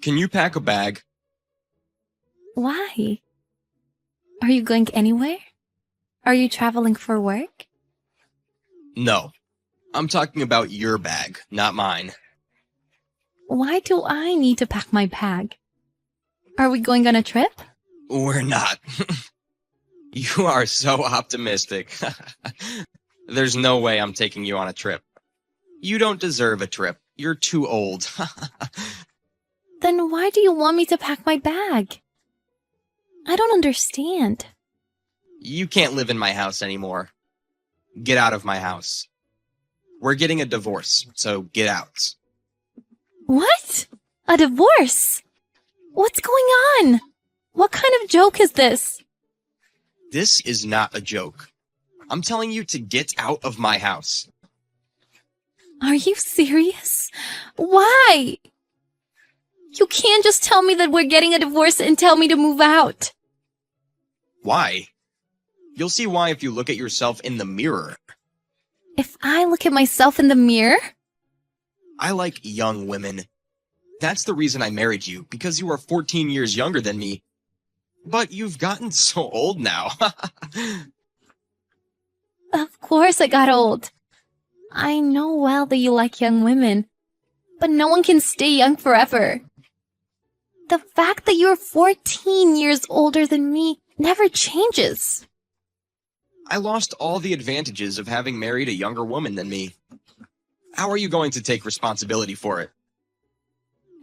Can you pack a bag? Why? Are you going anywhere? Are you traveling for work? No. I'm talking about your bag, not mine. Why do I need to pack my bag? Are we going on a trip? We're not. You are so optimistic. There's no way I'm taking you on a trip. You don't deserve a trip. You're too old. Then why do you want me to pack my bag? I don't understand. You can't live in my house anymore. Get out of my house. We're getting a divorce, so get out. What? A divorce? What's going on? What kind of joke is this? This is not a joke. I'm telling you to get out of my house. Are you serious? Why? You can't just tell me that we're getting a divorce and tell me to move out. Why? You'll see why if you look at yourself in the mirror. If I look at myself in the mirror? I like young women. That's the reason I married you, because you are 14 years younger than me. But you've gotten so old now. Of course I got old. I know well that you like young women, but no one can stay young forever. The fact that you're 14 years older than me never changes. I lost all the advantages of having married a younger woman than me. How are you going to take responsibility for it?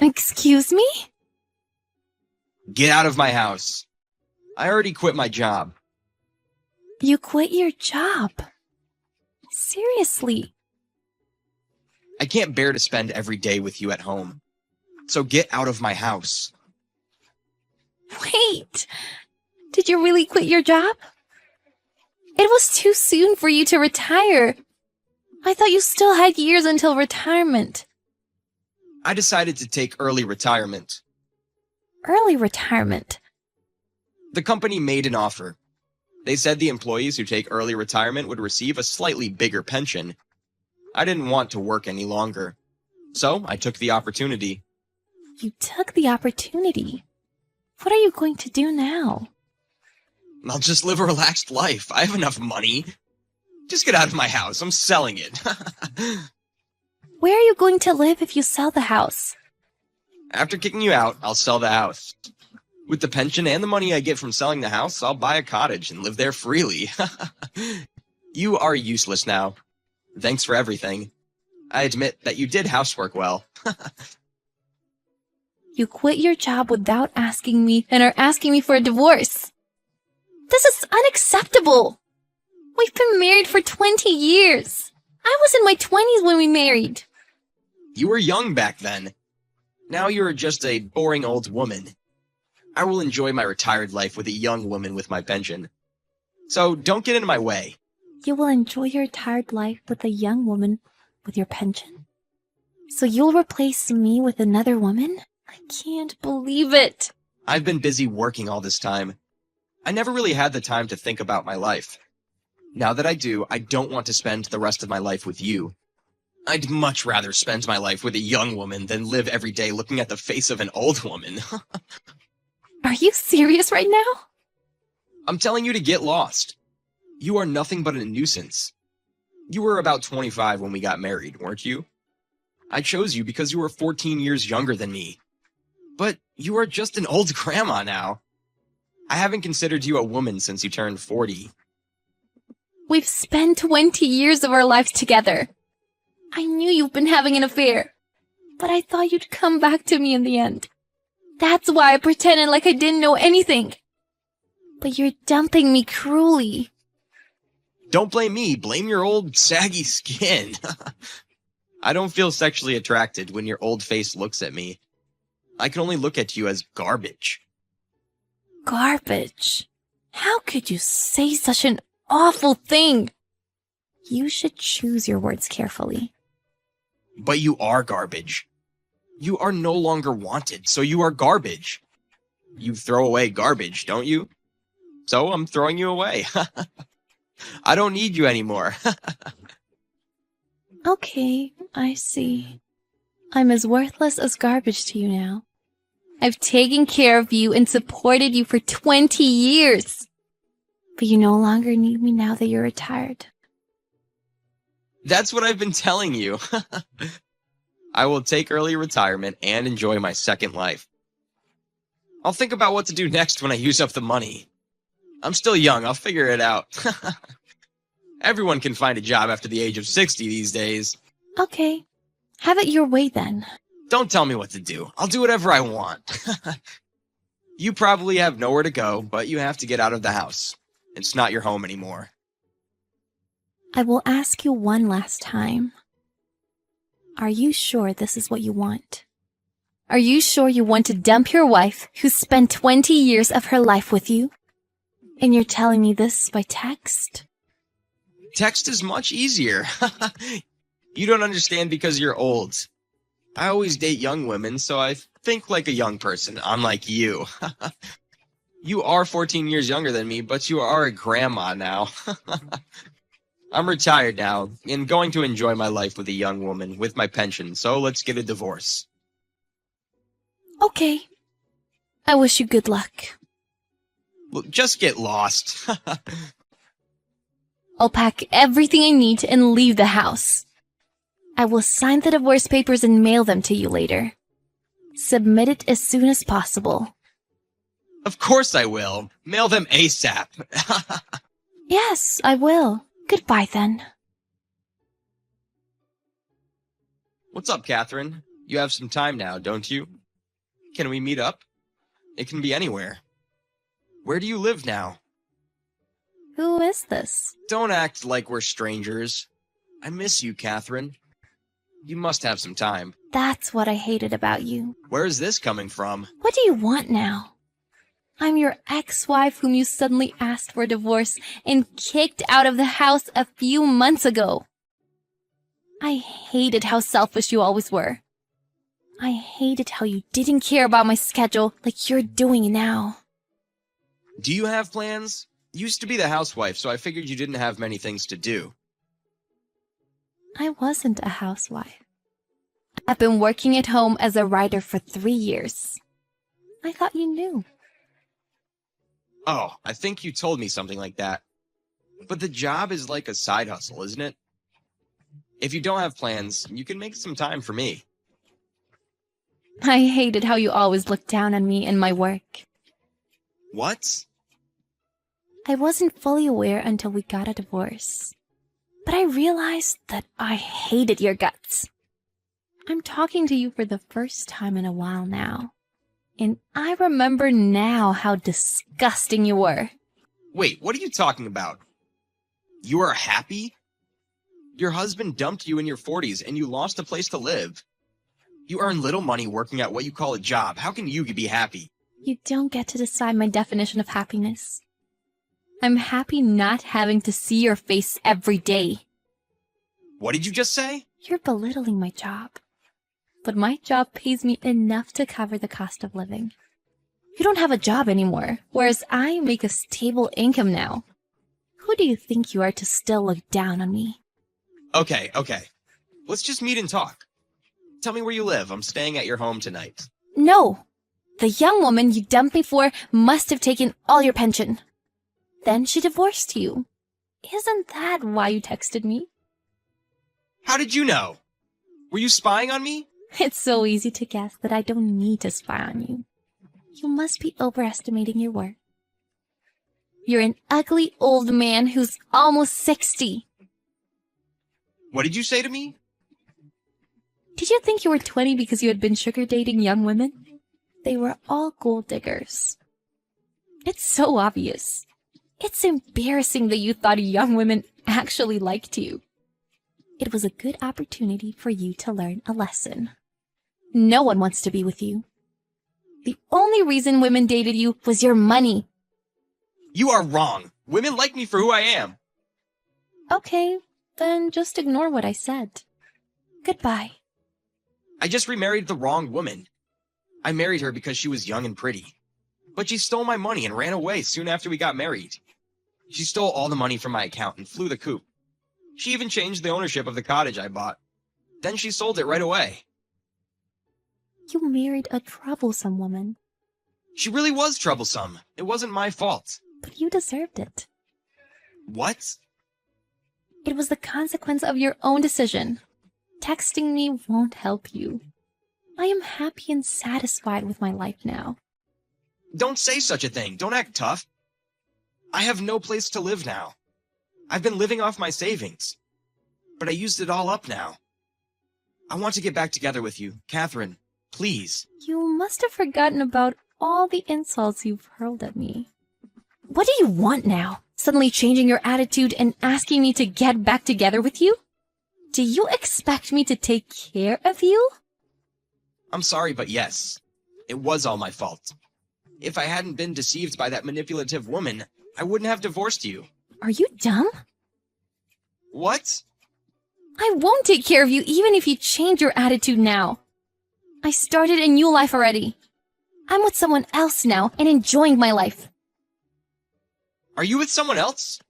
Excuse me? Get out of my house. I already quit my job. You quit your job? Seriously? I can't bear to spend every day with you at home. So get out of my house. Wait! Did you really quit your job? It was too soon for you to retire. I thought you still had years until retirement. I decided to take early retirement. Early retirement? The company made an offer. They said the employees who take early retirement would receive a slightly bigger pension. I didn't want to work any longer. So I took the opportunity. You took the opportunity. What are you going to do now? I'll just live a relaxed life. I have enough money. Just get out of my house. I'm selling it. Where are you going to live if you sell the house? After kicking you out, I'll sell the house. With the pension and the money I get from selling the house, I'll buy a cottage and live there freely. You are useless now. Thanks for everything. I admit that you did housework well. You quit your job without asking me and are asking me for a divorce. This is unacceptable. We've been married for 20 years. I was in my 20s when we married. You were young back then. Now you're just a boring old woman. I will enjoy my retired life with a young woman with my pension. So don't get in my way. You will enjoy your retired life with a young woman with your pension? So you'll replace me with another woman? I can't believe it. I've been busy working all this time. I never really had the time to think about my life. Now that I do, I don't want to spend the rest of my life with you. I'd much rather spend my life with a young woman than live every day looking at the face of an old woman. Are you serious right now? I'm telling you to get lost. You are nothing but a nuisance. You were about 25 when we got married, weren't you? I chose you because you were 14 years younger than me. But you are just an old grandma now. I haven't considered you a woman since you turned 40. We've spent 20 years of our lives together. I knew you've been having an affair, but I thought you'd come back to me in the end. That's why I pretended like I didn't know anything. But you're dumping me cruelly. Don't blame me, blame your old saggy skin. I don't feel sexually attracted when your old face looks at me. I can only look at you as garbage. Garbage? How could you say such an awful thing? You should choose your words carefully. But you are garbage. You are no longer wanted, so you are garbage. You throw away garbage, don't you? So I'm throwing you away. I don't need you anymore. Okay, I see. I'm as worthless as garbage to you now. I've taken care of you and supported you for 20 years. But you no longer need me now that you're retired. That's what I've been telling you. I will take early retirement and enjoy my second life. I'll think about what to do next when I use up the money. I'm still young, I'll figure it out. Everyone can find a job after the age of 60 these days. Okay, have it your way then. Don't tell me what to do. I'll do whatever I want. You probably have nowhere to go, but you have to get out of the house. It's not your home anymore. I will ask you one last time. Are you sure this is what you want? Are you sure you want to dump your wife who spent 20 years of her life with you? And you're telling me this by text? Text is much easier. You don't understand because you're old. I always date young women, so I think like a young person, unlike you. You are 14 years younger than me, but you are a grandma now. I'm retired now and going to enjoy my life with a young woman with my pension, so let's get a divorce. Okay. I wish you good luck. Look, just get lost. I'll pack everything I need and leave the house. I will sign the divorce papers and mail them to you later. Submit it as soon as possible. Of course I will. Mail them ASAP. Yes, I will. Goodbye then. What's up, Catherine? You have some time now, don't you? Can we meet up? It can be anywhere. Where do you live now? Who is this? Don't act like we're strangers. I miss you, Catherine. You must have some time. That's what I hated about you. Where is this coming from? What do you want now? I'm your ex-wife whom you suddenly asked for a divorce and kicked out of the house a few months ago. I hated how selfish you always were. I hated how you didn't care about my schedule like you're doing now. Do you have plans? You used to be the housewife, so I figured you didn't have many things to do. I wasn't a housewife. I've been working at home as a writer for 3 years. I thought you knew. Oh, I think you told me something like that. But the job is like a side hustle, isn't it? If you don't have plans, you can make some time for me. I hated how you always looked down on me and my work. What? I wasn't fully aware until we got a divorce. But I realized that I hated your guts. I'm talking to you for the first time in a while now. And I remember now how disgusting you were. Wait, what are you talking about? You are happy? Your husband dumped you in your 40s and you lost a place to live. You earn little money working at what you call a job. How can you be happy? You don't get to decide my definition of happiness. I'm happy not having to see your face every day. What did you just say? You're belittling my job. But my job pays me enough to cover the cost of living. You don't have a job anymore, whereas I make a stable income now. Who do you think you are to still look down on me? Okay. Let's just meet and talk. Tell me where you live. I'm staying at your home tonight. No! The young woman you dumped me for must have taken all your pension. Then she divorced you. Isn't that why you texted me? How did you know? Were you spying on me? It's so easy to guess that I don't need to spy on you. You must be overestimating your worth. You're an ugly old man who's almost 60. What did you say to me? Did you think you were 20 because you had been sugar dating young women? They were all gold diggers. It's so obvious. It's embarrassing that you thought young women actually liked you. It was a good opportunity for you to learn a lesson. No one wants to be with you. The only reason women dated you was your money. You are wrong. Women like me for who I am. Okay, then just ignore what I said. Goodbye. I just remarried the wrong woman. I married her because she was young and pretty. But she stole my money and ran away soon after we got married. She stole all the money from my account and flew the coop. She even changed the ownership of the cottage I bought. Then she sold it right away. You married a troublesome woman, She really was troublesome. It wasn't my fault. but you deserved it. What? It was the consequence of your own decision. Texting me won't help you. I am happy and satisfied with my life now. Don't say such a thing. Don't act tough. I have no place to live now. I've been living off my savings, but I used it all up now. I want to get back together with you, Catherine. Please. You must have forgotten about all the insults you've hurled at me. What do you want now? Suddenly changing your attitude and asking me to get back together with you? Do you expect me to take care of you? I'm sorry, but yes, it was all my fault. If I hadn't been deceived by that manipulative woman, I wouldn't have divorced you. Are you dumb? What? I won't take care of you even if you change your attitude now. I started a new life already. I'm with someone else now and enjoying my life. Are you with someone else?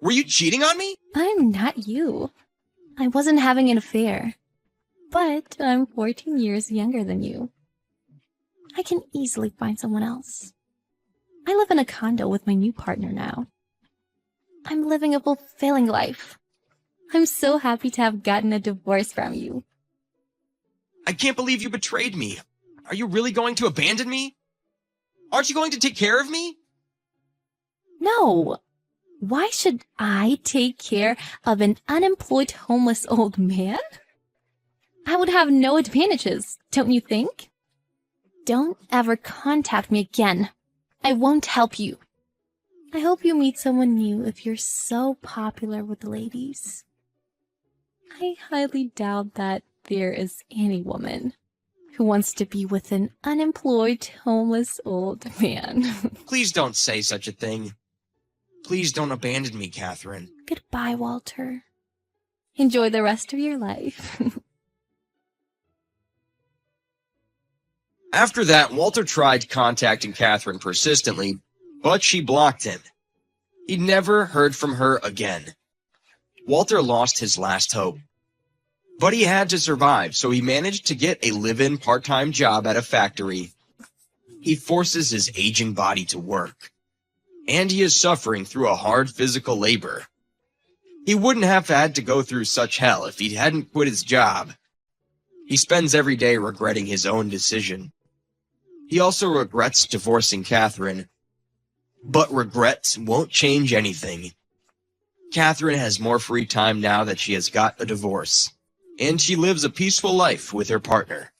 Were you cheating on me? I'm not you. I wasn't having an affair. But I'm 14 years younger than you. I can easily find someone else. I live in a condo with my new partner now. I'm living a fulfilling life. I'm so happy to have gotten a divorce from you. I can't believe you betrayed me. Are you really going to abandon me? Aren't you going to take care of me? No. Why should I take care of an unemployed homeless old man? I would have no advantages, don't you think? Don't ever contact me again. I won't help you. I hope you meet someone new if you're so popular with the ladies. I highly doubt that there is any woman who wants to be with an unemployed homeless old man. Please don't say such a thing. Please don't abandon me, Catherine. Goodbye, Walter. Enjoy the rest of your life. After that, Walter tried contacting Catherine persistently, but she blocked him. He never heard from her again. Walter lost his last hope. But he had to survive, so he managed to get a live-in part-time job at a factory. He forces his aging body to work, and he is suffering through a hard physical labor. He wouldn't have had to go through such hell if he hadn't quit his job. He spends every day regretting his own decision. He also regrets divorcing Catherine, but regrets won't change anything. Catherine has more free time now that she has got a divorce, and she lives a peaceful life with her partner.